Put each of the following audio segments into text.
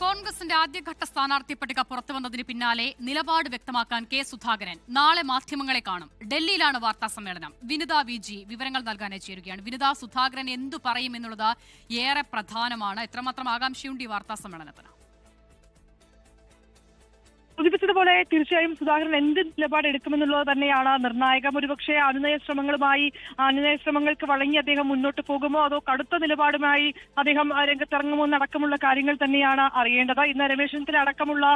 കോൺഗ്രസിന്റെ ആദ്യഘട്ട സ്ഥാനാർത്ഥി പട്ടിക പുറത്തുവന്നതിന് പിന്നാലെ നിലപാട് വ്യക്തമാക്കാൻ കെ സുധാകരൻ നാളെ മാധ്യമങ്ങളെ കാണും. ഡൽഹിയിലാണ് വാർത്താ സമ്മേളനം. വിനിത വി.ജി വിവരങ്ങൾ നൽകാനായി ചേരുകയാണ്. വിനിത, സുധാകരൻ എന്തു പറയും എന്നുള്ളത് ഏറെ പ്രധാനമാണ്. എത്രമാത്രം ആകാംക്ഷയുണ്ട് ഈ വാർത്താ സമ്മേളനത്തിന്? സൂചിപ്പിച്ചതുപോലെ തീർച്ചയായും സുധാകരൻ എന്ത് നിലപാടെടുക്കുമെന്നുള്ളത് തന്നെയാണ് നിർണായകം. ഒരുപക്ഷെ അനുനയ ശ്രമങ്ങൾക്ക് വഴങ്ങി അദ്ദേഹം മുന്നോട്ട് പോകുമോ അതോ കടുത്ത നിലപാടുമായി അദ്ദേഹം രംഗത്തിറങ്ങുമോ എന്നടക്കമുള്ള കാര്യങ്ങൾ തന്നെയാണ് അറിയേണ്ടത്. ഇന്ന് രമേശ് ചെന്നിത്തല അടക്കമുള്ള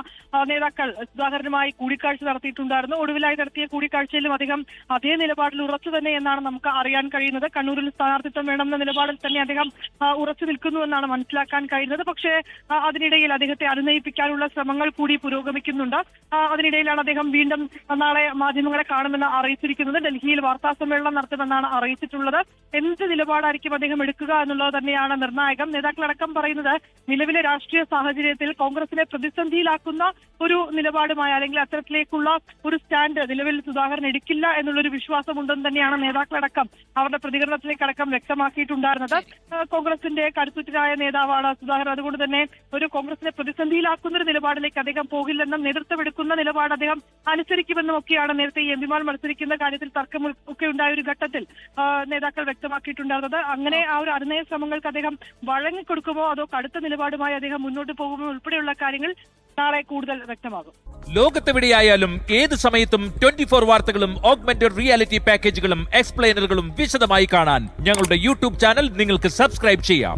നേതാക്കൾ സുധാകരനുമായി കൂടിക്കാഴ്ച നടത്തിയിട്ടുണ്ടായിരുന്നു. ഒടുവിലായി നടത്തിയ കൂടിക്കാഴ്ചയിലും അദ്ദേഹം അതേ നിലപാടിൽ ഉറച്ചു തന്നെ എന്നാണ് നമുക്ക് അറിയാൻ കഴിയുന്നത്. കണ്ണൂരിൽ സ്ഥാനാർത്ഥിത്വം വേണമെന്ന നിലപാടിൽ തന്നെ അദ്ദേഹം ഉറച്ചു നിൽക്കുന്നു എന്നാണ് മനസ്സിലാക്കാൻ കഴിയുന്നത്. പക്ഷേ അതിനിടയിൽ അദ്ദേഹത്തെ അനുനയിപ്പിക്കാനുള്ള ശ്രമങ്ങൾ കൂടി പുരോഗമിക്കുന്നുണ്ട്. അതിനിടയിലാണ് അദ്ദേഹം വീണ്ടും നാളെ മാധ്യമങ്ങളെ കാണുമെന്ന് അറിയിച്ചിരിക്കുന്നത്. ഡൽഹിയിൽ വാർത്താ സമ്മേളനം നടത്തുമെന്നാണ് അറിയിച്ചിട്ടുള്ളത്. എന്ത് നിലപാടായിരിക്കും അദ്ദേഹം എടുക്കുക എന്നുള്ളത് തന്നെയാണ് നിർണായകം. നേതാക്കളടക്കം പറയുന്നത് നിലവിലെ രാഷ്ട്രീയ സാഹചര്യത്തിൽ കോൺഗ്രസിനെ പ്രതിസന്ധിയിലാക്കുന്ന ഒരു നിലപാടുമായി അല്ലെങ്കിൽ അത്തരത്തിലേക്കുള്ള ഒരു സ്റ്റാൻഡ് നിലവിൽ സുധാകരൻ എടുക്കില്ല എന്നുള്ളൊരു വിശ്വാസമുണ്ടെന്ന് തന്നെയാണ് നേതാക്കളടക്കം അവരുടെ പ്രതികരണത്തിലേക്കടക്കം വ്യക്തമാക്കിയിട്ടുണ്ടായിരുന്നത്. കോൺഗ്രസിന്റെ കരുത്തുറ്റരായ നേതാവാണ് സുധാകരൻ. അതുകൊണ്ട് തന്നെ ഒരു കോൺഗ്രസിനെ പ്രതിസന്ധിയിലാക്കുന്ന ഒരു നിലപാടിലേക്ക് അദ്ദേഹം പോകില്ലെന്നും നേതൃത്വമെടുക്കുന്ന നിലപാട് അദ്ദേഹം അനുസരിക്കുമെന്നും ഒക്കെയാണ് നേരത്തെ എംപിമാർ മത്സരിക്കുന്ന കാര്യത്തിൽ തർക്കം ഒക്കെ ഉണ്ടായ ഒരു ഘട്ടത്തിൽ നേതാക്കൾ വ്യക്തമാക്കിയിട്ടുണ്ടായിരുന്നത്. അങ്ങനെ ആ ഒരു അനുനയ ശ്രമങ്ങൾക്ക് അദ്ദേഹം വഴങ്ങിക്കൊടുക്കുമോ അതോ കടുത്ത നിലപാടുമായി അദ്ദേഹം മുന്നോട്ട് പോകുമോ ഉൾപ്പെടെയുള്ള കാര്യങ്ങൾ നാളെ കൂടുതൽ വ്യക്തമാകും. ലോകത്തെവിടെയായാലും ഏത് സമയത്തും 24 വാർത്തകളും ഓഗ്മെന്റഡ് റിയാലിറ്റി പാക്കേജുകളും എക്സ്പ്ലെയിനറുകളും വിശദമായി കാണാൻ ഞങ്ങളുടെ യൂട്യൂബ് ചാനൽ നിങ്ങൾക്ക് സബ്സ്ക്രൈബ് ചെയ്യാം.